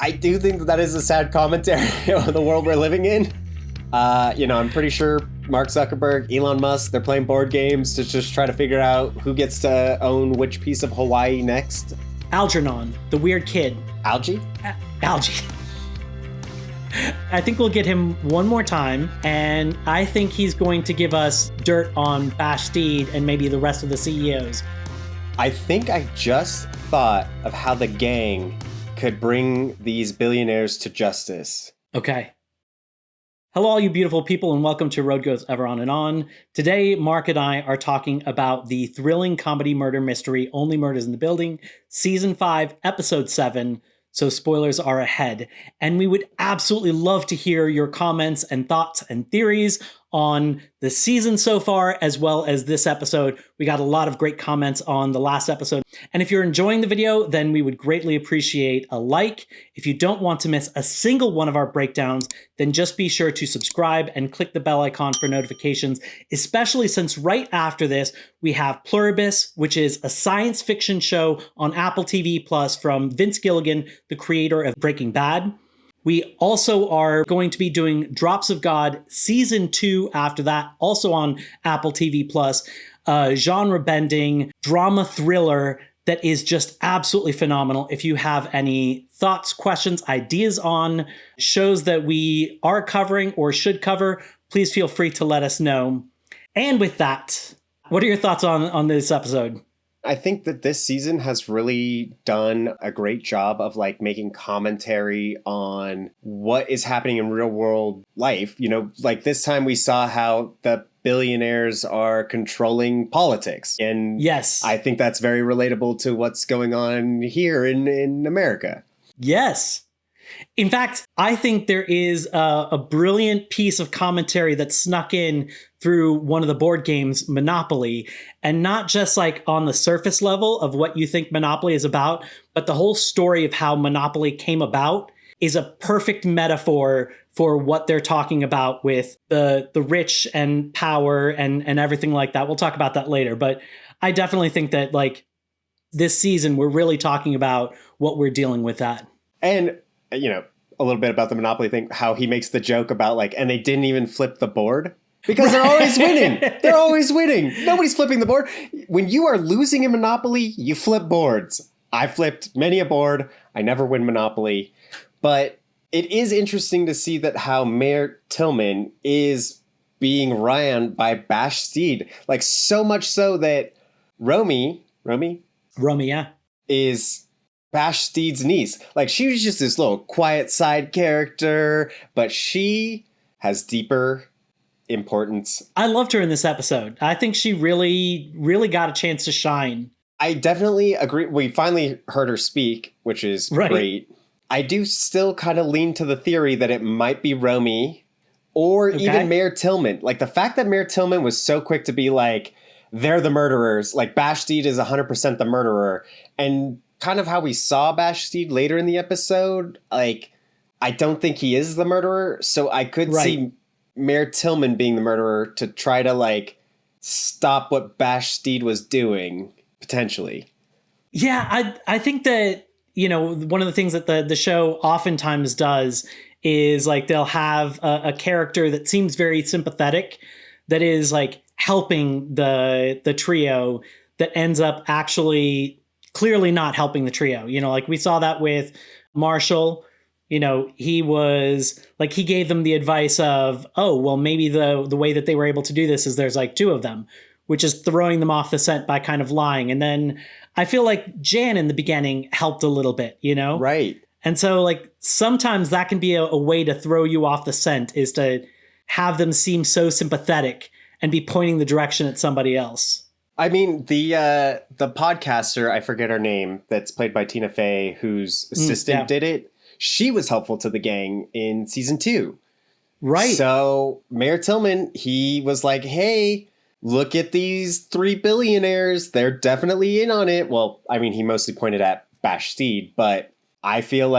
I do think that is a sad commentary on the world we're living in. I'm pretty sure Mark Zuckerberg, Elon Musk, they're playing board games to just try to figure out who gets to own which piece of Hawaii next. Algernon, the weird kid. Algae? Algae. I think we'll get him one more time, and I think he's going to give us dirt on Bastide and maybe the rest of the CEOs. I think I just thought of how the gang could bring these billionaires to justice. Okay. Hello, all you beautiful people, and welcome to Road Goes Ever On and On. Today, Mark and I are talking about the thrilling comedy murder mystery, Only Murders in the Building, Season 5, Episode 7. So spoilers are ahead. And we would absolutely love to hear your comments and thoughts and theories on the season so far, as well as this episode. We got a lot of great comments on the last episode. And if you're enjoying the video, then we would greatly appreciate a like. If you don't want to miss a single one of our breakdowns, then just be sure to subscribe and click the bell icon for notifications, especially since right after this, we have Pluribus, which is a science fiction show on Apple TV Plus from Vince Gilligan, the creator of Breaking Bad. We also are going to be doing Drops of God Season 2 after that, also on Apple TV Plus, genre-bending drama thriller that is just absolutely phenomenal. If you have any thoughts, questions, ideas on shows that we are covering or should cover, please feel free to let us know. And with that, what are your thoughts on this episode? I think that this season has really done a great job of making commentary on what is happening in real world life. This time we saw how the billionaires are controlling politics. And yes, I think that's very relatable to what's going on here in America. Yes. In fact, I think there is a brilliant piece of commentary that snuck in through one of the board games, Monopoly, and not just on the surface level of what you think Monopoly is about, but the whole story of how Monopoly came about is a perfect metaphor for what they're talking about with the rich and power and everything like that. We'll talk about that later, but I definitely think that this season, we're really talking about what we're dealing with that. And a little bit about the Monopoly thing, how he makes the joke about and they didn't even flip the board because they're always winning. They're always winning. Nobody's flipping the board. When you are losing in Monopoly, you flip boards. I flipped many a board. I never win Monopoly. But it is interesting to see that how Mayor Tillman is being ran by Bastide. So much so that Romy, yeah, is Bastide's niece. She was just this little quiet side character, but she has deeper importance. I loved her in this episode. I think she really, really got a chance to shine. I definitely agree. We finally heard her speak, which is great. I do still kind of lean to the theory that it might be Romy or even Mayor Tillman. The fact that Mayor Tillman was so quick to be they're the murderers. Bastide is 100% the murderer. And kind of how we saw Bastide later in the episode, I don't think he is the murderer. So I could see Mayor Tillman being the murderer to try to stop what Bastide was doing, potentially. Yeah, I think that, one of the things that the show oftentimes does is they'll have a character that seems very sympathetic, that is helping the trio, that ends up actually clearly not helping the trio. We saw that with Marshall. He was he gave them the advice of, oh, well, maybe the way that they were able to do this is there's two of them, which is throwing them off the scent by kind of lying. And then I feel Jan in the beginning helped a little bit, Right. And so sometimes that can be a way to throw you off the scent, is to have them seem so sympathetic and be pointing the direction at somebody else. I mean, the podcaster, I forget her name, that's played by Tina Fey, whose assistant did it. She was helpful to the gang in season 2. Right. So Mayor Tillman, he was hey, look at these 3 billionaires. They're definitely in on it. Well, I mean, he mostly pointed at Bastide, but I feel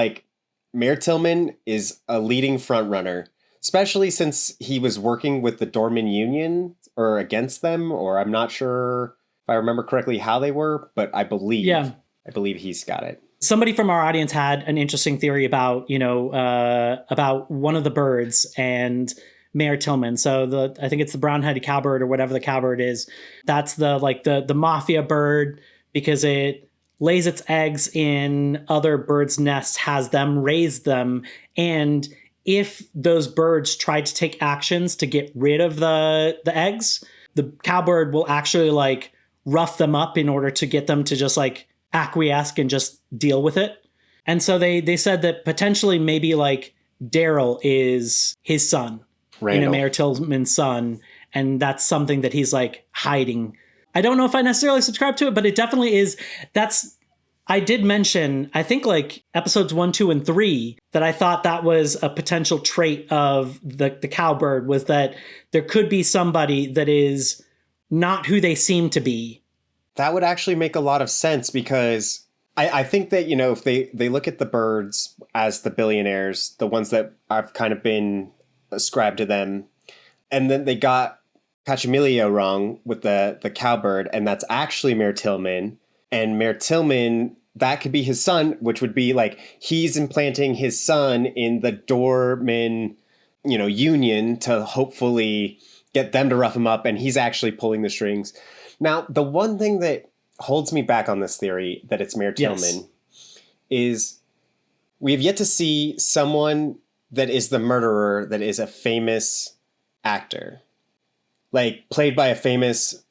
Mayor Tillman is a leading front runner, especially since he was working with the doorman union or against them, or I'm not sure if I remember correctly how they were, but I believe he's got it. somebody from our audience had an interesting theory about, about one of the birds and Mayor Tillman. So I think it's the brown-headed cowbird or whatever the cowbird is. That's the mafia bird because it lays its eggs in other birds' nests, has them raise them. And if those birds try to take actions to get rid of the eggs, the cowbird will actually like rough them up in order to get them to just like acquiesce and just deal with it. And so they said that potentially maybe like Daryl is his son, Mayor Tillman's son, and that's something that he's like hiding. I don't know if I necessarily subscribe to it, but it definitely is. I did mention, I think like episodes 1, 2, and 3, that I thought that was a potential trait of the cowbird, was that there could be somebody that is not who they seem to be. That would actually make a lot of sense because I think that, if they look at the birds as the billionaires, the ones that I've kind of been ascribed to them, and then they got Cachemilio wrong with the cowbird, and that's actually Mayor Tillman. And Mayor Tillman, that could be his son, which would be like he's implanting his son in the doorman, union to hopefully get them to rough him up, and he's actually pulling the strings. Now, the one thing that holds me back on this theory that it's Mayor Tillman is we have yet to see someone that is the murderer that is a famous actor, like played by a famous,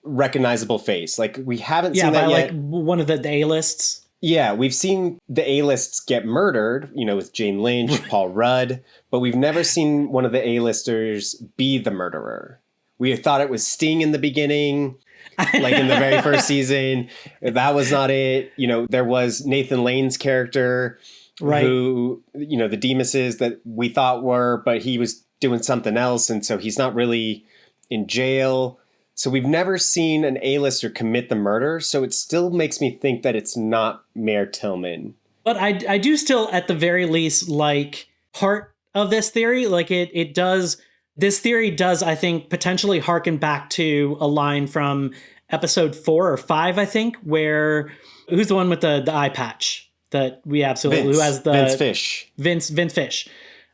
recognizable face. Like we haven't seen that yet. Like one of the A-lists. Yeah, we've seen the A-lists get murdered, with Jane Lynch, Paul Rudd, but we've never seen one of the A-listers be the murderer. We thought it was Sting in the beginning, like in the very first season. That was not it. There was Nathan Lane's character, who, the Demuses that we thought were, but he was doing something else. And so he's not really in jail. So we've never seen an A-lister commit the murder. So it still makes me think that it's not Mayor Tillman. But I do still, at the very least, like part of this theory. Like it does. This theory does, I think, potentially harken back to a line from episode 4 or 5, I think, where who's the one with the eye patch that we absolutely Vince, who has the Vince Fish. Vince Fish.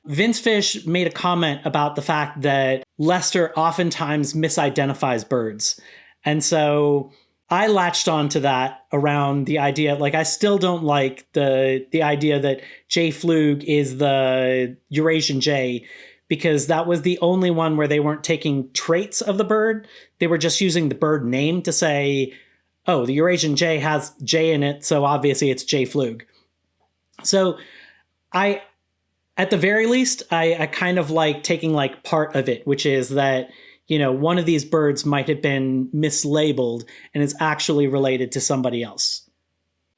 Vince Fish made a comment about the fact that Lester oftentimes misidentifies birds. And so I latched on to that around the idea, like I still don't like the idea that Jay Flug is the Eurasian jay, because that was the only one where they weren't taking traits of the bird. They were just using the bird name to say, oh, the Eurasian jay has J in it, so obviously it's Jay Flug. So at the very least, I kind of like taking like part of it, which is that, one of these birds might have been mislabeled and is actually related to somebody else.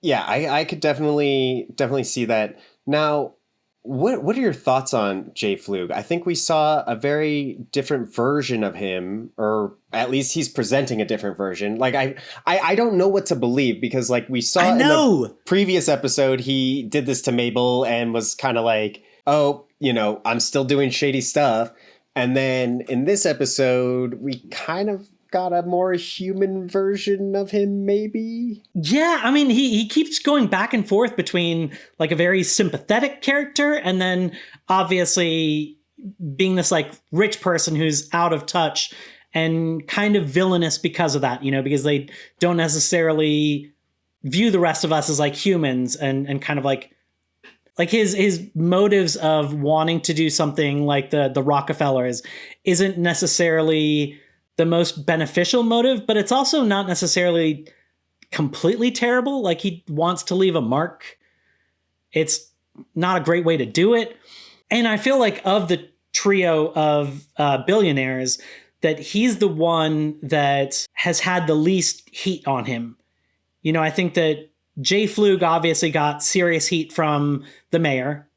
Yeah, I could definitely see that. Now, what are your thoughts on Jay Flug? I think we saw a very different version of him, or at least he's presenting a different version. Like I don't know what to believe, because like we saw in the previous episode, he did this to Mabel and was kind of like, oh, I'm still doing shady stuff. And then in this episode, we kind of got a more human version of him, maybe? Yeah, I mean, he keeps going back and forth between like a very sympathetic character and then obviously being this like rich person who's out of touch and kind of villainous because of that, because they don't necessarily view the rest of us as like humans, and kind of like his motives of wanting to do something like the Rockefellers isn't necessarily the most beneficial motive, but it's also not necessarily completely terrible. Like he wants to leave a mark. It's not a great way to do it. And I feel like of the trio of billionaires, that he's the one that has had the least heat on him. I think that Jay Flug obviously got serious heat from the mayor.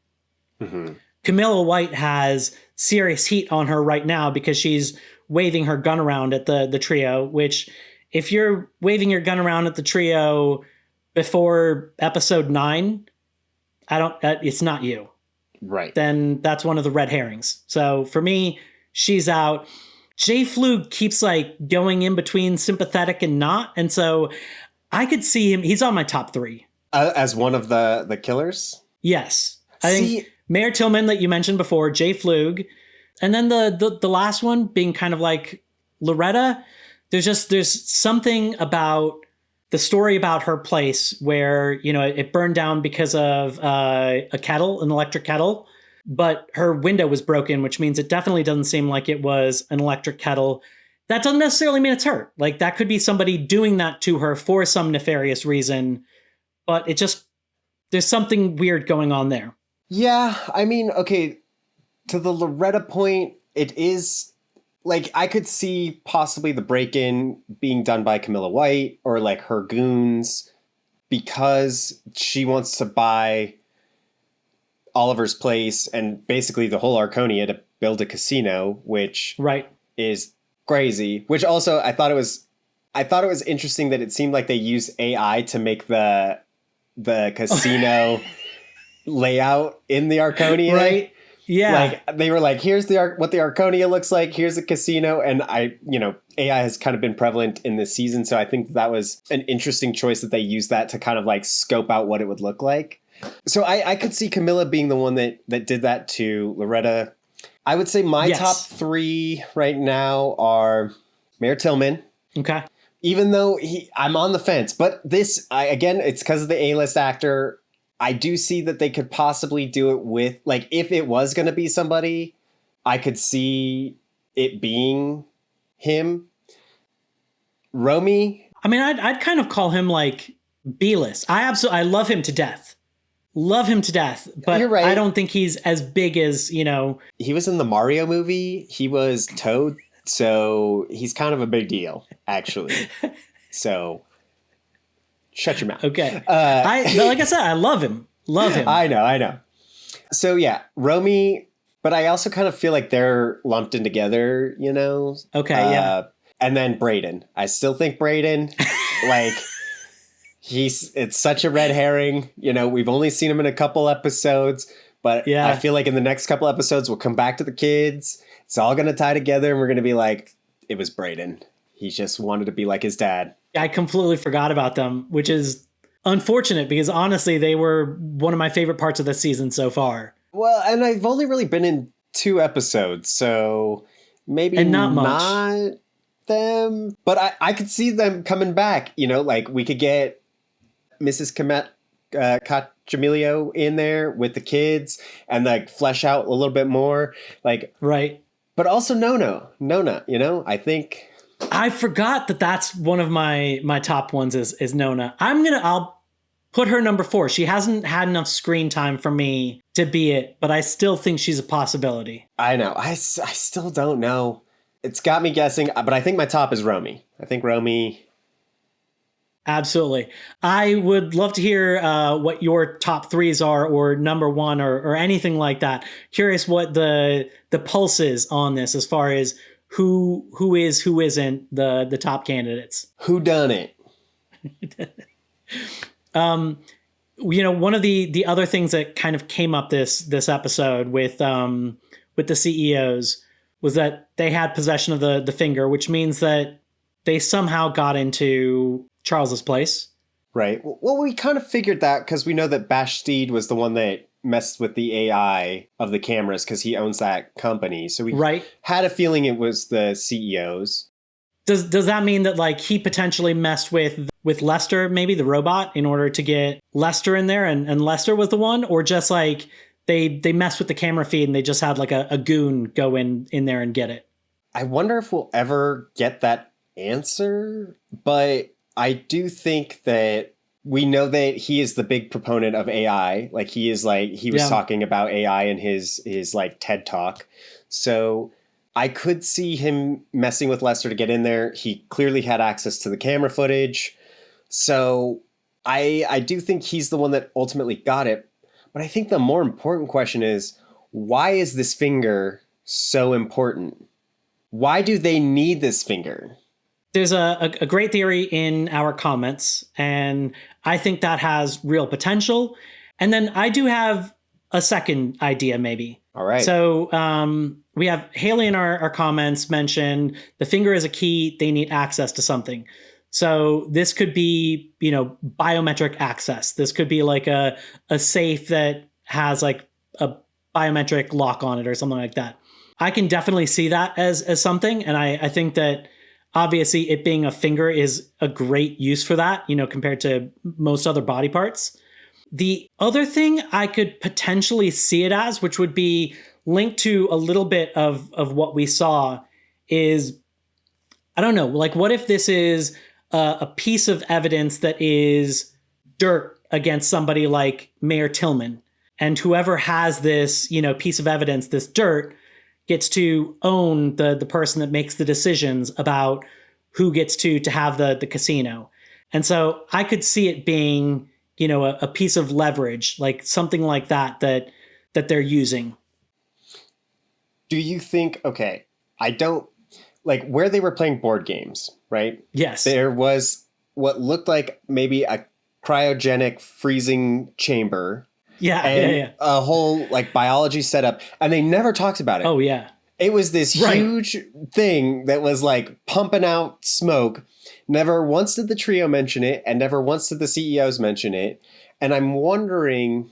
Mm-hmm. Camilla White has serious heat on her right now because she's waving her gun around at the trio, which if you're waving your gun around at the trio before episode 9, it's not you. Right. Then that's one of the red herrings. So for me, she's out. Jay Flug keeps like going in between sympathetic and not. And so I could see him. He's on my top 3. As one of the killers? Yes. I think Mayor Tillman that you mentioned before, Jay Flug, and then the last one being kind of like Loretta. There's something about the story about her place where, it burned down because of an electric kettle, but her window was broken, which means it definitely doesn't seem like it was an electric kettle. That doesn't necessarily mean it's her. Like, that could be somebody doing that to her for some nefarious reason, but there's something weird going on there. Yeah, I mean, okay, to the Loretta point, it is, like, I could see possibly the break-in being done by Camilla White or, like, her goons because she wants to buy Oliver's place and basically the whole Arconia to build a casino, which is crazy. Which also, I thought it was interesting that it seemed like they used AI to make the casino layout in the Arconia. Right. Yeah. Like, they were like, here's what the Arconia looks like. Here's the casino. And AI has kind of been prevalent in this season. So I think that was an interesting choice that they used that to kind of like scope out what it would look like. So I could see Camilla being the one that did that to Loretta. I would say my top three right now are Mayor Tillman. Okay. Even though I'm on the fence, but again, it's because of the A-list actor. I do see that they could possibly do it with, like, if it was going to be somebody, I could see it being him. Romy. I mean, I'd kind of call him like B-list. I love him to death. But you're right. I don't think he's as big as, He was in the Mario movie. He was Toad. So he's kind of a big deal, actually. So shut your mouth. Okay. Like I said, I love him. I know. So yeah, Romy, but I also kind of feel like they're lumped in together, Okay, yeah. And then Brayden. I still think Brayden, like, it's such a red herring. We've only seen him in a couple episodes, but yeah. I feel like in the next couple episodes, we'll come back to the kids. It's all going to tie together and we're going to be like, it was Brayden. He just wanted to be like his dad. I completely forgot about them, which is unfortunate because honestly, they were one of my favorite parts of the season so far. Well, and I've only really been in 2 episodes, so maybe not them. But I could see them coming back. Like we could get Mrs. Cachamilio in there with the kids and like flesh out a little bit more. Like, right. But also Nona, I think. I forgot that's one of my top ones is Nona. I'll put her number 4. She hasn't had enough screen time for me to be it, but I still think she's a possibility. I know. I still don't know. It's got me guessing, but I think my top is Romy. I think Romy. Absolutely. I would love to hear what your top 3s are or number 1 or anything like that. Curious what the pulse is on this as far as who is, who isn't the top candidates. Who done it? One of the other things that kind of came up this episode with the CEOs was that they had possession of the finger, which means that they somehow got into Charles's place. Right. Well, we kind of figured that because we know that Bastide was the one that messed with the AI of the cameras because he owns that company. So we had a feeling it was the CEOs. Does that mean that like he potentially messed with Lester, maybe the robot, in order to get Lester in there and Lester was the one? Or just like they messed with the camera feed and they just had like a goon go in there and get it? I wonder if we'll ever get that answer, but I do think that we know that he is the big proponent of AI. Like he was talking about AI in his like TED talk. So I could see him messing with Lester to get in there. He clearly had access to the camera footage. So I do think he's the one that ultimately got it. But I think the more important question is, why is this finger so important? Why do they need this finger? There's a great theory in our comments, and I think that has real potential. And then I do have a second idea, maybe. All right. So we have Haley in our comments mentioned the finger is a key. They need access to something. So this could be, biometric access. This could be like a safe that has like a biometric lock on it or something like that. I can definitely see that as something. And I think that obviously it being a finger is a great use for that, compared to most other body parts. The other thing I could potentially see it as, which would be linked to a little bit of what we saw, is, I don't know, like what if this is a piece of evidence that is dirt against somebody like Mayor Tillman, and whoever has this, piece of evidence, this dirt, gets to own the person that makes the decisions about who gets to have the casino. And so I could see it being, a piece of leverage, like something like that they're using. Do you think, okay, I don't, like where they were playing board games, right? Yes. There was what looked like maybe a cryogenic freezing chamber. Yeah. A whole like biology setup. And they never talked about it. Oh, yeah. It was this huge thing that was like pumping out smoke. Never once did the trio mention it, and never once did the CEOs mention it. And I'm wondering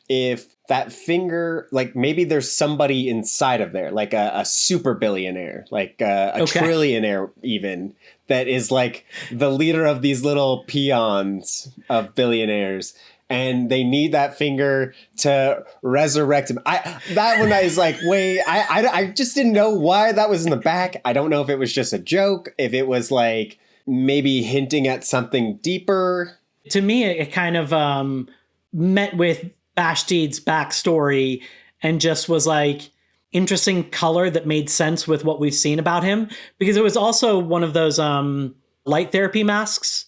if that finger, like maybe there's somebody inside of there, like a super billionaire, like a trillionaire even, that is like the leader of these little peons of billionaires. And they need that finger to resurrect him. That one is like, wait, I just didn't know why that was in the back. I don't know if it was just a joke, if it was like maybe hinting at something deeper. To me, it kind of met with Bashdeed's backstory and just was like interesting color that made sense with what we've seen about him, because it was also one of those light therapy masks.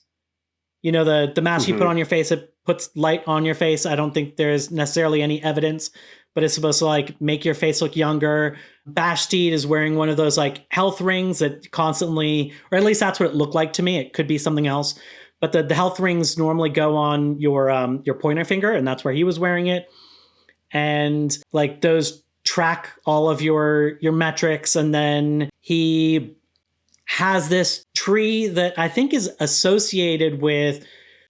The mask you put on your face, it puts light on your face. I don't think there's necessarily any evidence, but it's supposed to like make your face look younger. Bashdeed is wearing one of those like health rings that constantly, or at least that's what it looked like to me. It could be something else, but the health rings normally go on your pointer finger, and that's where he was wearing it. And like those track all of your metrics. And then he has this tree that I think is associated with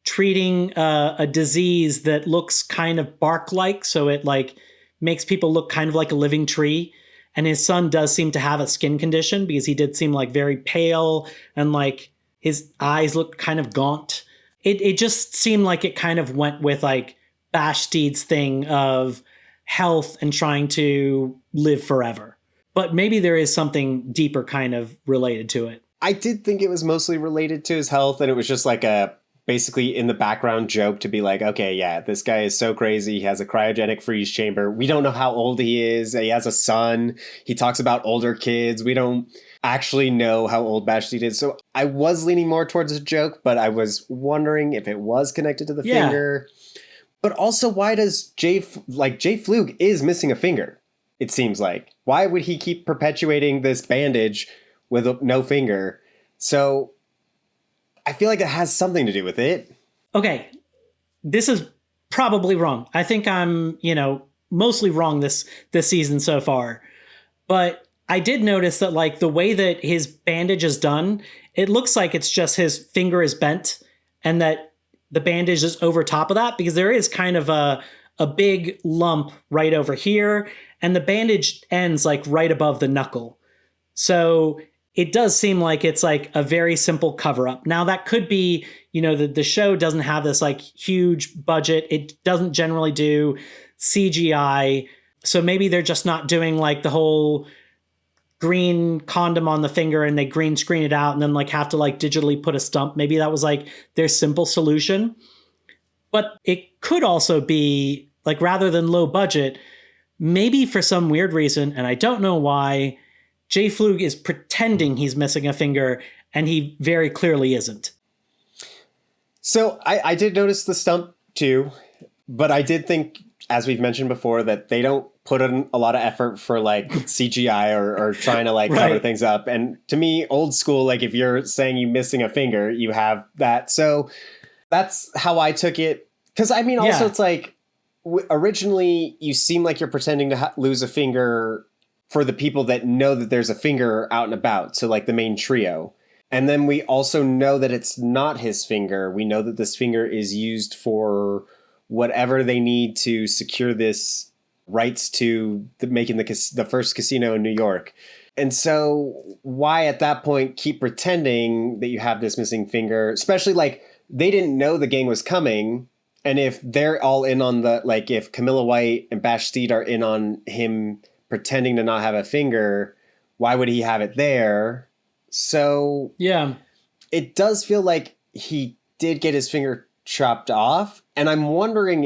treating a disease that looks kind of bark-like. So it like makes people look kind of like a living tree. And his son does seem to have a skin condition, because he did seem like very pale and like his eyes looked kind of gaunt. It just seemed like it kind of went with like Bashdeed's thing of health and trying to live forever. But maybe there is something deeper kind of related to it. I did think it was mostly related to his health, and it was just like a basically in the background joke to be like, okay, yeah, this guy is so crazy. He has a cryogenic freeze chamber. We don't know how old he is. He has a son. He talks about older kids. We don't actually know how old Bashdeed is. So I was leaning more towards a joke, but I was wondering if it was connected to the finger. But also, why does Jay Flug is missing a finger, it seems like. Why would he keep perpetuating this bandage with no finger? So I feel like it has something to do with it. Okay, this is probably wrong. I think I'm, mostly wrong this season so far. But I did notice that like the way that his bandage is done, it looks like it's just his finger is bent and that the bandage is over top of that, because there is kind of a big lump right over here, and the bandage ends like right above the knuckle. So it does seem like it's like a very simple cover up. Now that could be, the show doesn't have this like huge budget. It doesn't generally do CGI. So maybe they're just not doing like the whole green condom on the finger and they green screen it out and then like have to like digitally put a stump. Maybe that was like their simple solution. But it could also be like, rather than low budget, maybe for some weird reason, and I don't know why, Jay Flug is pretending he's missing a finger and he very clearly isn't. So I did notice the stump too, but I did think, as we've mentioned before, that they don't put in a lot of effort for like CGI or trying to like cover things up. And to me, old school, like if you're saying you're missing a finger, you have that. So that's how I took it. Because I mean, also it's like originally you seem like you're pretending to lose a finger for the people that know that there's a finger out and about. So like the main trio. And then we also know that it's not his finger. We know that this finger is used for whatever they need to secure this rights to making the first casino in New York. And so why at that point keep pretending that you have this missing finger, especially like they didn't know the gang was coming. And if they're all in on if Camilla White and Bash Steed are in on him pretending to not have a finger, why would he have it there? So yeah, it does feel like he did get his finger chopped off. And I'm wondering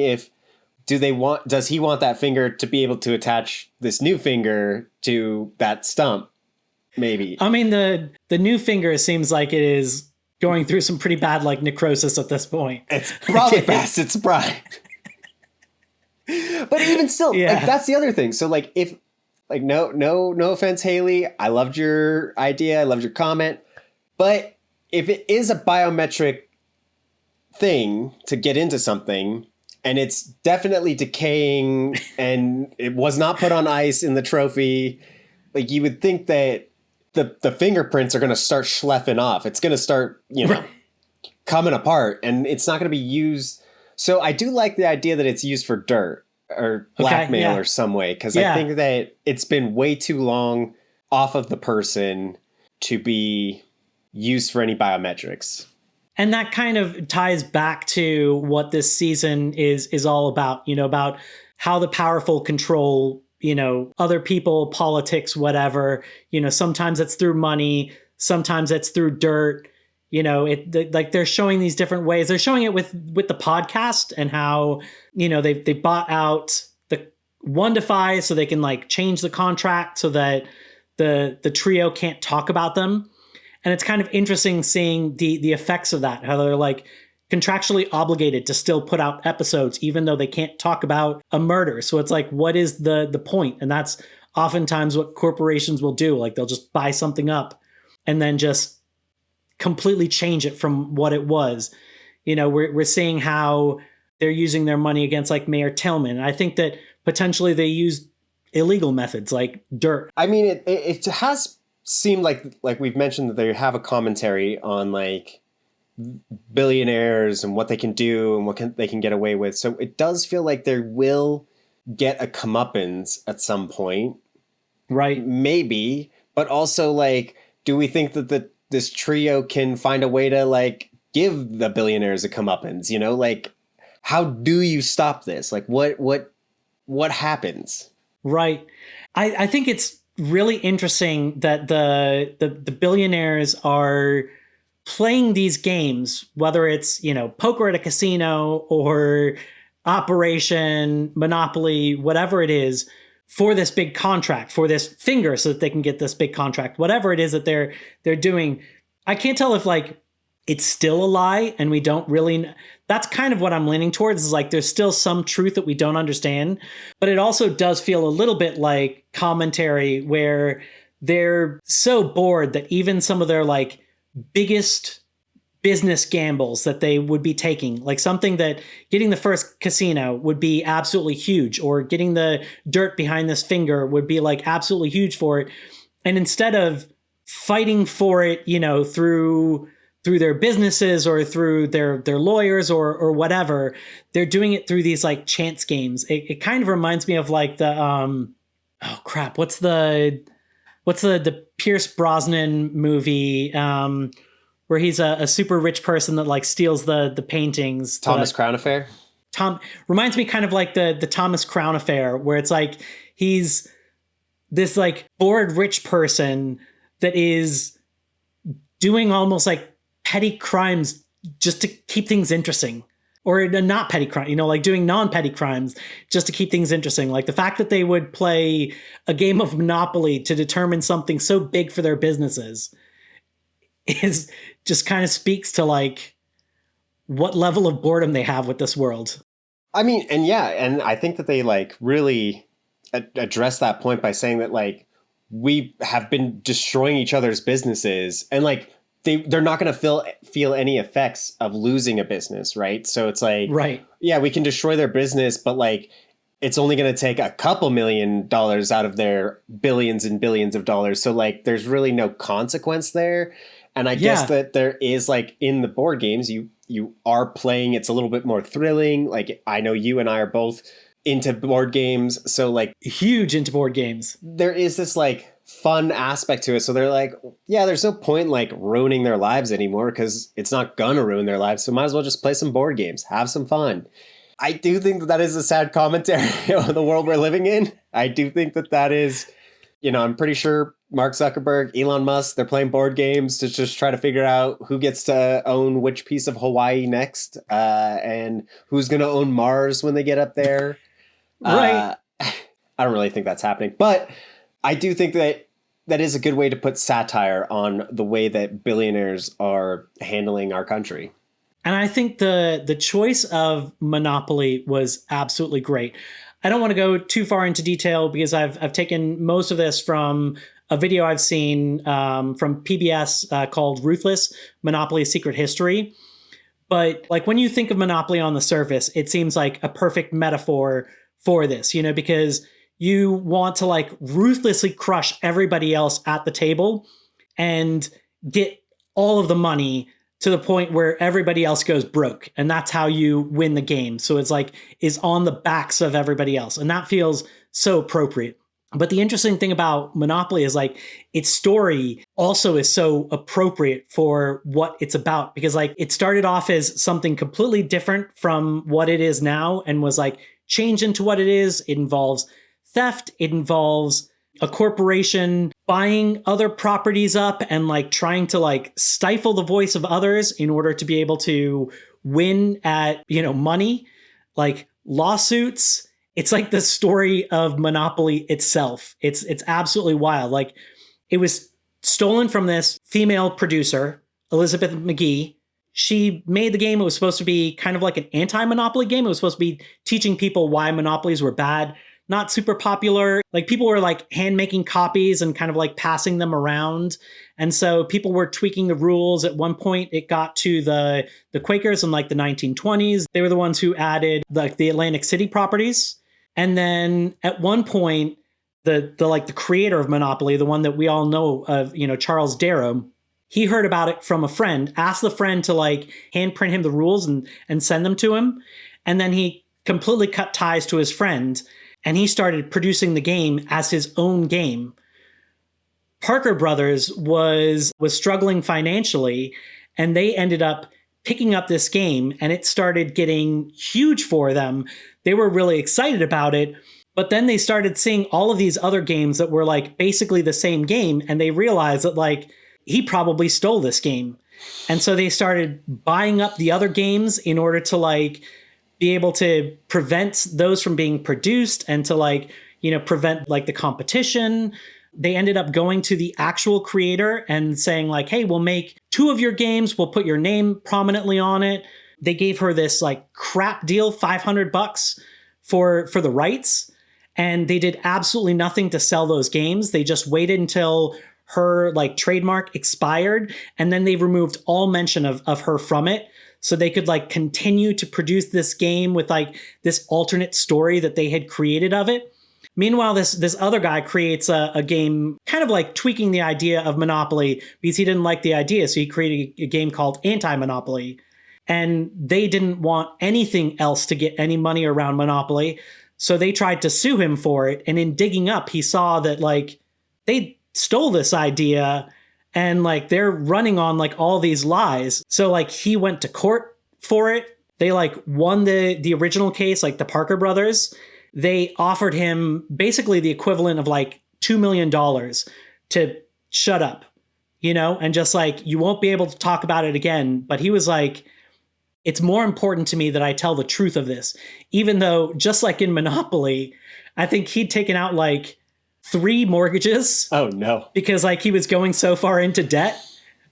does he want that finger to be able to attach this new finger to that stump? Maybe. I mean, the new finger seems like it is going through some pretty bad necrosis at this point. It's probably past its prime. But even still, that's the other thing. So if no offense, Haley, I loved your idea, I loved your comment, but if it is a biometric thing to get into something and it's definitely decaying and it was not put on ice in the trophy, you would think that the fingerprints are going to start schlepping off. It's going to start, coming apart, and it's not going to be used. So I do like the idea that it's used for dirt or blackmail or some way, because I think that it's been way too long off of the person to be used for any biometrics. And that kind of ties back to what this season is all about, about how the powerful control, other people, politics, whatever. Sometimes it's through money, sometimes it's through dirt. They're showing these different ways. They're showing it with the podcast and how, they bought out the 1-5 so they can change the contract so that the trio can't talk about them. And it's kind of interesting seeing the effects of that, how they're contractually obligated to still put out episodes, even though they can't talk about a murder. So it's what is the point? And that's oftentimes what corporations will do. They'll just buy something up and then just completely change it from what it was. We're seeing how they're using their money against Mayor Tillman. And I think that potentially they use illegal methods like dirt. I mean, it has seemed like we've mentioned that they have a commentary on billionaires and what they can do and they can get away with. So it does feel like they will get a comeuppance at some point. Right. Maybe. But also do we think that this trio can find a way to give the billionaires a comeuppance? How do you stop this? What happens? Right. I think it's really interesting that the billionaires are playing these games, whether it's, poker at a casino or Operation, Monopoly, whatever it is, for this big contract, for this finger so that they can get this big contract, whatever it is that they're doing. I can't tell if it's still a lie and we don't really, that's kind of what I'm leaning towards, is there's still some truth that we don't understand, but it also does feel a little bit like commentary where they're so bored that even some of their biggest business gambles that they would be taking, something that getting the first casino would be absolutely huge, or getting the dirt behind this finger would be absolutely huge for it. And instead of fighting for it, through their businesses or through their lawyers or whatever, they're doing it through these chance games. It kind of reminds me of the what's the Pierce Brosnan movie where he's a super rich person that steals the paintings. Thomas Crown Affair? Reminds me kind of the Thomas Crown Affair, where it's he's this bored rich person that is doing almost petty crimes just to keep things interesting, or not petty crime, doing non-petty crimes just to keep things interesting. The fact that they would play a game of Monopoly to determine something so big for their businesses is just kind of speaks to what level of boredom they have with this world. I mean, and I think that they really address that point by saying that we have been destroying each other's businesses, and they're not going to feel any effects of losing a business, right? So it's right. Yeah, we can destroy their business, but it's only going to take a couple $1 million out of their billions and billions of dollars. So there's really no consequence there. And I guess that there is like in the board games, you are playing, it's a little bit more thrilling. Like I know you and I are both into board games. So like huge into board games. There is this like fun aspect to it. So they're like, yeah, there's no point like ruining their lives anymore because it's not gonna ruin their lives. So might as well just play some board games, have some fun. I do think that is a sad commentary on the world we're living in. I do think that is, I'm pretty sure Mark Zuckerberg, Elon Musk, they're playing board games to just try to figure out who gets to own which piece of Hawaii next, and who's going to own Mars when they get up there. Right. I don't really think that's happening, but I do think that is a good way to put satire on the way that billionaires are handling our country. And I think the choice of Monopoly was absolutely great. I don't want to go too far into detail because I've taken most of this from a video I've seen from PBS called Ruthless, Monopoly's Secret History. But like when you think of Monopoly on the surface, it seems like a perfect metaphor for this, because you want to like ruthlessly crush everybody else at the table and get all of the money to the point where everybody else goes broke. And that's how you win the game. So it's like, is on the backs of everybody else. And that feels so appropriate. But the interesting thing about Monopoly is like its story also is so appropriate for what it's about, because like it started off as something completely different from what it is now and was like changed into what it is. It involves theft. It involves a corporation buying other properties up and like trying to like stifle the voice of others in order to be able to win at, money, like lawsuits. It's like the story of Monopoly itself. It's absolutely wild. Like it was stolen from this female producer, Elizabeth McGee. She made the game. It was supposed to be kind of like an anti-Monopoly game. It was supposed to be teaching people why monopolies were bad. Not super popular. Like people were like hand making copies and kind of like passing them around. And so people were tweaking the rules. At one point it got to the Quakers in like the 1920s. They were the ones who added like the Atlantic City properties. And then at one point, the creator of Monopoly, the one that we all know of, Charles Darrow, he heard about it from a friend, asked the friend to like handprint him the rules and send them to him. And then he completely cut ties to his friend. And he started producing the game as his own game. Parker Brothers was struggling financially, and they ended up picking up this game, and it started getting huge for them. They were really excited about it, but then they started seeing all of these other games that were like basically the same game, and they realized that like he probably stole this game. And so they started buying up the other games in order to like be able to prevent those from being produced and to like, prevent like the competition. They ended up going to the actual creator and saying like, hey, we'll make 2 of your games. We'll put your name prominently on it. They gave her this like crap deal, $500 for the rights. And they did absolutely nothing to sell those games. They just waited until her like trademark expired. And then they removed all mention of her from it. So they could like continue to produce this game with like this alternate story that they had created of it. Meanwhile, this other guy creates a game kind of like tweaking the idea of Monopoly because he didn't like the idea. So he created a game called Anti-Monopoly. And they didn't want anything else to get any money around Monopoly. So they tried to sue him for it. And in digging up, he saw that like they stole this idea and like they're running on like all these lies. So like he went to court for it. They like won the original case, like the Parker Brothers. They offered him basically the equivalent of like $2 million to shut up, and just like, you won't be able to talk about it again. But he was like, it's more important to me that I tell the truth of this, even though just like in Monopoly, I think he'd taken out like 3 mortgages. Oh no. Because like he was going so far into debt,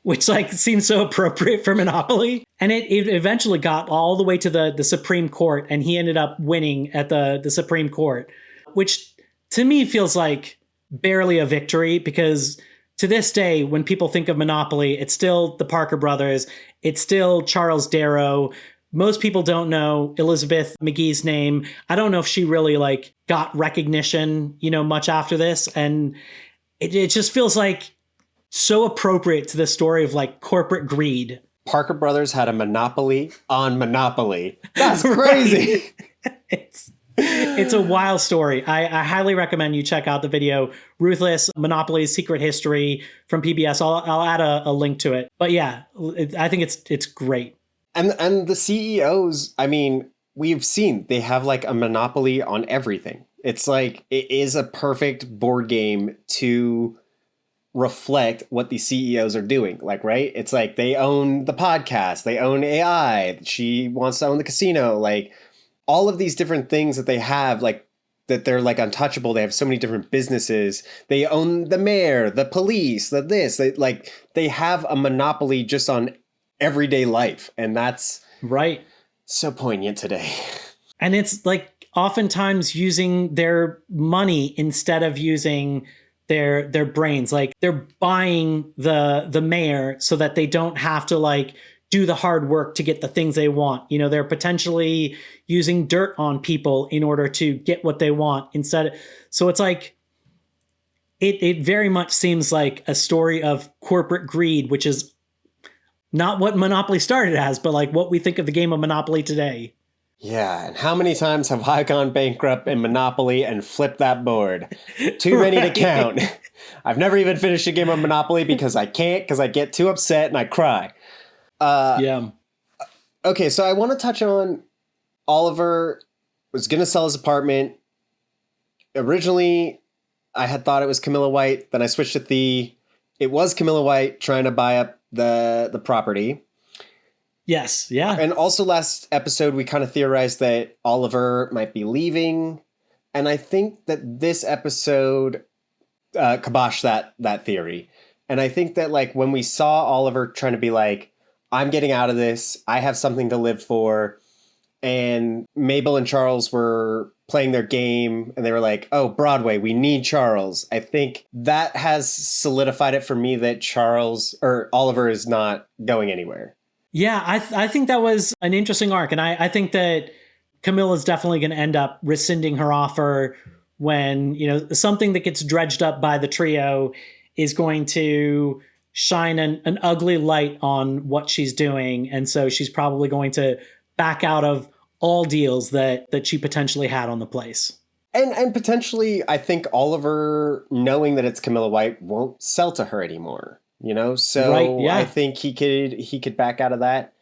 which like seems so appropriate for Monopoly. And it eventually got all the way to the Supreme Court, and he ended up winning at the Supreme Court, which to me feels like barely a victory, because to this day, when people think of Monopoly, it's still the Parker Brothers. It's still Charles Darrow. Most people don't know Elizabeth McGee's name. I don't know if she really like got recognition, much after this. And it just feels like so appropriate to the story of like corporate greed. Parker Brothers had a monopoly on monopoly. That's crazy. It's a wild story. I highly recommend you check out the video, Ruthless Monopoly's Secret History from PBS. I'll add a link to it. But yeah, I think it's great. And the CEOs, I mean, we've seen they have like a monopoly on everything. It's like, it is a perfect board game to reflect what the CEOs are doing. Like, right? It's like they own the podcast, they own AI, she wants to own the casino, like all of these different things that they have, like that they're like untouchable. They have so many different businesses. They own the mayor, the police, they have a monopoly just on everyday life. And that's right. So poignant today. And it's like oftentimes using their money instead of using their brains. Like they're buying the mayor so that they don't have to like do the hard work to get the things they want. You know, they're potentially using dirt on people in order to get what they want instead. So it's like, it very much seems like a story of corporate greed, which is not what Monopoly started as, but like what we think of the game of Monopoly today. Yeah, and how many times have I gone bankrupt in Monopoly and flipped that board? Too many to count. I've never even finished a game of Monopoly because I can't, because I get too upset and I cry. Yeah. Okay, so I want to touch on Oliver was going to sell his apartment. Originally, I had thought it was Camilla White. Then I switched to Thee. It was Camilla White trying to buy up the property. Yes, yeah. And also last episode, we kind of theorized that Oliver might be leaving. And I think that this episode kiboshed that theory. And I think that like when we saw Oliver trying to be like, I'm getting out of this, I have something to live for. And Mabel and Charles were playing their game and they were like, oh, Broadway, we need Charles. I think that has solidified it for me that Oliver is not going anywhere. Yeah, I think that was an interesting arc. And I think that Camilla's definitely going to end up rescinding her offer when, you know, something that gets dredged up by the trio is going to shine an ugly light on what she's doing. And so she's probably going to back out of all deals that she potentially had on the place. And potentially, I think Oliver, knowing that it's Camilla White, won't sell to her anymore. You know, so right, yeah. I think he could back out of that.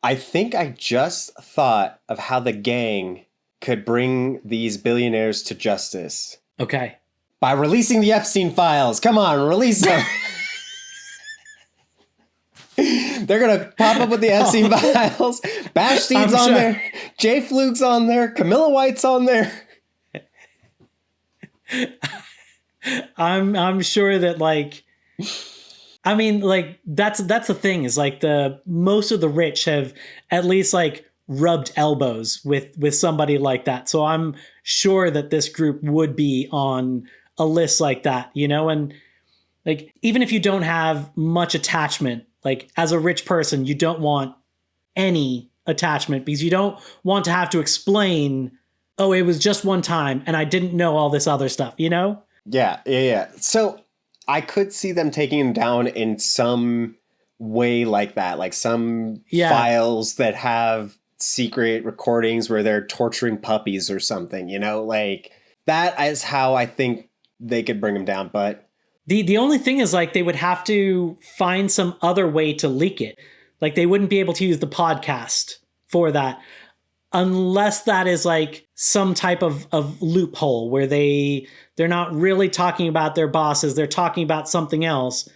I think I just thought of how the gang could bring these billionaires to justice. Okay. By releasing the Epstein files. Come on, release them. They're going to pop up with the Epstein files. Bashstein's on there. Jay Flug's on there. Camilla White's on there. I'm sure that like... I mean, like that's the thing is like most of the rich have at least like rubbed elbows with somebody like that. So I'm sure that this group would be on a list like that, you know, and like even if you don't have much attachment, like as a rich person, you don't want any attachment because you don't want to have to explain, oh, it was just one time and I didn't know all this other stuff, you know? Yeah. So I could see them taking him down in some way like that, like some files that have secret recordings where they're torturing puppies or something, you know, like that is how I think they could bring him down. But the only thing is like they would have to find some other way to leak it. Like they wouldn't be able to use the podcast for that unless that is like some type of loophole where they're not really talking about their bosses. They're talking about something else.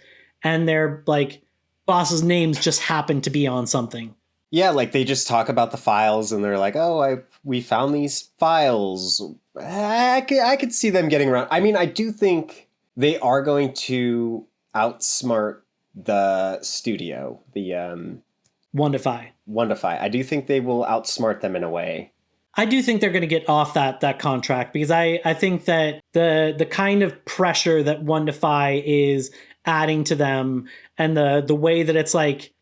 And their like bosses' names just happen to be on something. Yeah, like they just talk about the files and they're like, oh, we found these files. I could see them getting around. I mean, I do think they are going to outsmart the studio, the Wondify. I do think they will outsmart them in a way. I do think they're going to get off that contract because I think that the kind of pressure that Wondify is adding to them and the way that it's like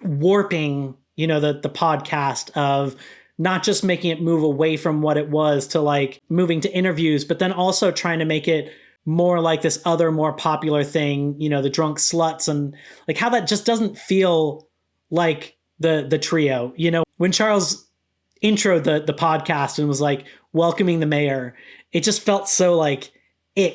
warping, you know, the podcast of not just making it move away from what it was to like moving to interviews, but then also trying to make it more like this other more popular thing, the drunk sluts, and like how that just doesn't feel like the trio. When Charles introed the podcast and was like welcoming the mayor, it just felt so like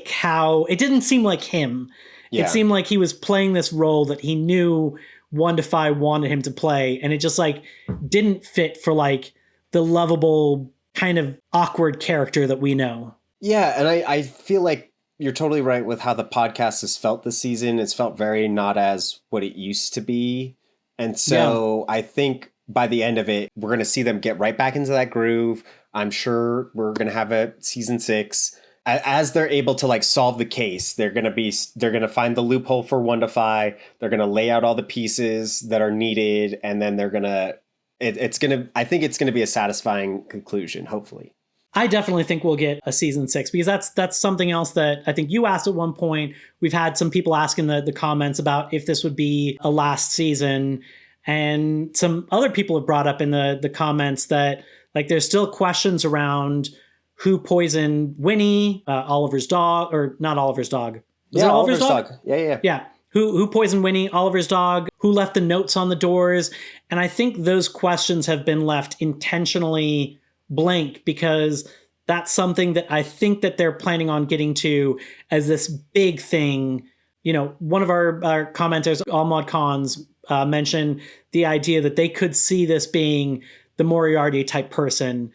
how it didn't seem like him. Yeah. It seemed like he was playing this role that he knew One2Fi wanted him to play, and it just like didn't fit for like the lovable kind of awkward character that we know. Yeah, and I feel like you're totally right with how the podcast has felt this season. It's felt very not as what it used to be. And so I think by the end of it, we're going to see them get right back into that groove. I'm sure we're going to have a season 6. As they're able to like solve the case, they're going to find the loophole for One2Fi. They're going to lay out all the pieces that are needed. And then they're going to, I think it's going to be a satisfying conclusion, hopefully. I definitely think we'll get a season 6 because that's something else that I think you asked at one point. We've had some people ask in the comments about if this would be a last season. And some other people have brought up in the comments that like there's still questions around who poisoned Winnie, Oliver's dog, or not Oliver's dog. Was it Oliver's dog? Yeah. Yeah. Who poisoned Winnie, Oliver's dog, who left the notes on the doors. And I think those questions have been left intentionally blank because that's something that I think that they're planning on getting to as this big thing. One of our commenters, Almod Cons, mentioned the idea that they could see this being the Moriarty type person,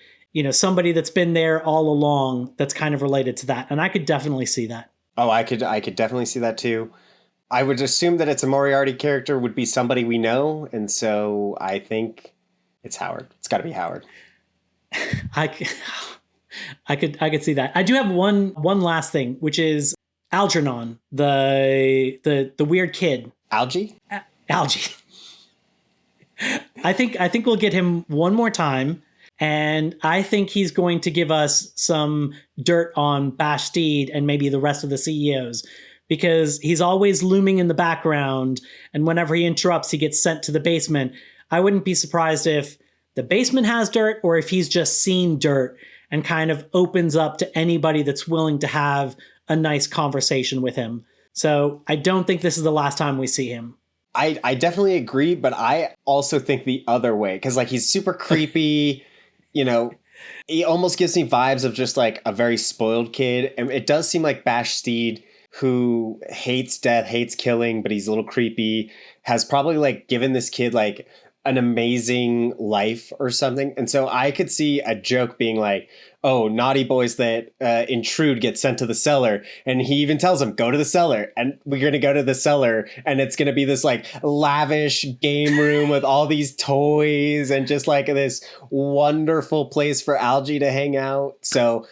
somebody that's been there all along that's kind of related to that. And I could definitely see that. Oh, I could definitely see that too. I would assume that it's a Moriarty character would be somebody we know. And so I think it's Howard. It's got to be Howard. I could see that. I do have one last thing, which is Algernon, the weird kid. Algie. I think we'll get him one more time, and I think he's going to give us some dirt on Bastide and maybe the rest of the CEOs, because he's always looming in the background, and whenever he interrupts, he gets sent to the basement. I wouldn't be surprised if the basement has dirt or if he's just seen dirt and kind of opens up to anybody that's willing to have a nice conversation with him. So I don't think this is the last time we see him. I definitely agree, but I also think the other way, because like he's super creepy, he almost gives me vibes of just like a very spoiled kid. And it does seem like Bastide, who hates death, hates killing, but he's a little creepy, has probably like given this kid like an amazing life or something. And so I could see a joke being like, oh, naughty boys that intrude get sent to the cellar. And he even tells them, go to the cellar. And we're going to go to the cellar. And it's going to be this like lavish game room with all these toys and just like this wonderful place for Algie to hang out. So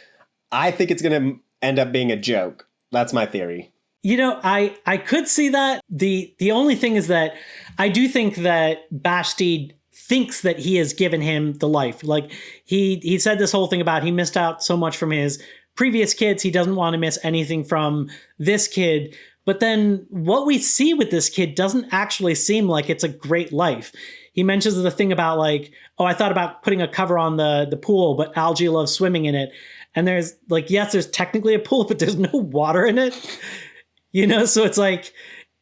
I think it's going to end up being a joke. That's my theory. I could see that. The only thing is that I do think that Bastide thinks that he has given him the life. Like he said this whole thing about he missed out so much from his previous kids. He doesn't want to miss anything from this kid. But then what we see with this kid doesn't actually seem like it's a great life. He mentions the thing about like, oh, I thought about putting a cover on the pool, but Algie loves swimming in it. And there's like, yes, there's technically a pool, but there's no water in it. So it's like,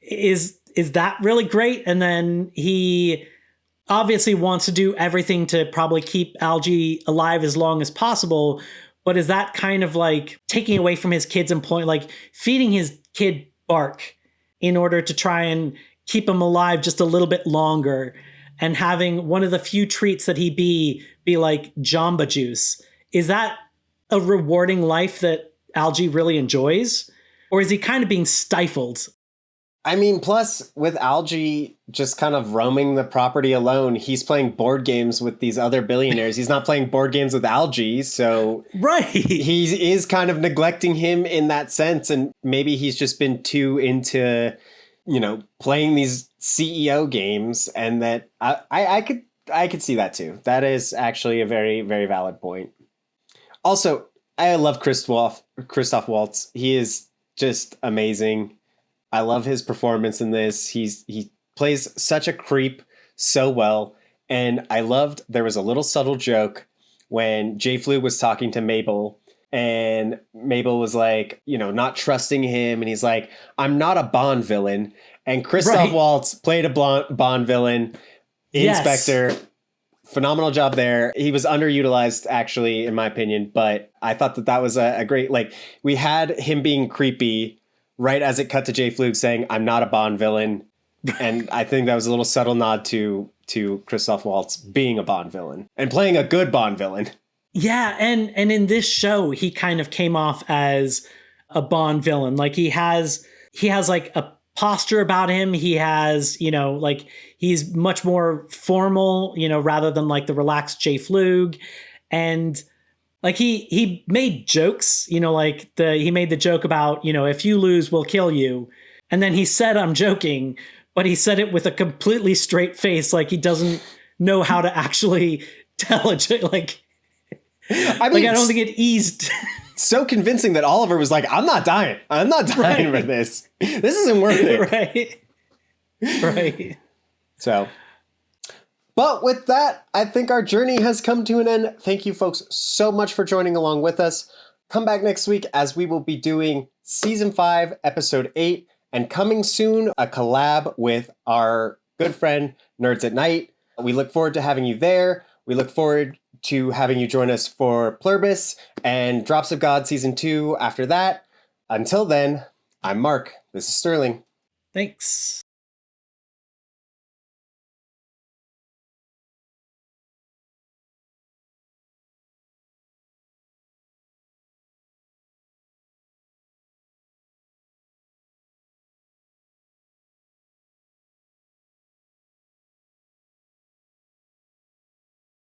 is that really great? And then he obviously wants to do everything to probably keep Algie alive as long as possible. But is that kind of like taking away from his kid's employment, like feeding his kid bark in order to try and keep him alive just a little bit longer, and having one of the few treats that he be like Jamba Juice? Is that a rewarding life that Algie really enjoys? Or is he kind of being stifled? I mean, plus with Algie just kind of roaming the property alone, he's playing board games with these other billionaires. He's not playing board games with Algie. So right. He is kind of neglecting him in that sense. And maybe he's just been too into, playing these CEO games. And that I could see that too. That is actually a very, very valid point. Also, I love Christoph Waltz. He is just amazing. I love his performance in this. He plays such a creep so well. And I loved, there was a little subtle joke when J. Flew was talking to Mabel And Mabel was like, not trusting him. And he's like, I'm not a Bond villain. And Christoph Waltz played a Bond villain, Inspector. Phenomenal job there. He was underutilized, actually, in my opinion. But I thought that was a great, we had him being creepy right as it cut to Jay Flug saying, I'm not a Bond villain. And I think that was a little subtle nod to Christoph Waltz being a Bond villain and playing a good Bond villain. Yeah, and in this show, he kind of came off as a Bond villain. Like he has like a posture about him. He has, he's much more formal, rather than like the relaxed Jay Flug. And like he made jokes, he made the joke about, if you lose, we'll kill you. And then he said, I'm joking, but he said it with a completely straight face. Like he doesn't know how to actually tell a joke. I don't think it eased. So convincing that Oliver was like, I'm not dying for this. This isn't worth it. Right. So, but with that, I think our journey has come to an end. Thank you folks so much for joining along with us. Come back next week as we will be doing season 5, episode 8, and coming soon, a collab with our good friend Nerds at Night. We look forward to having you there. We look forward to having you join us for Pluribus and Drops of God Season 2 after that. Until then, I'm Mark. This is Sterling. Thanks.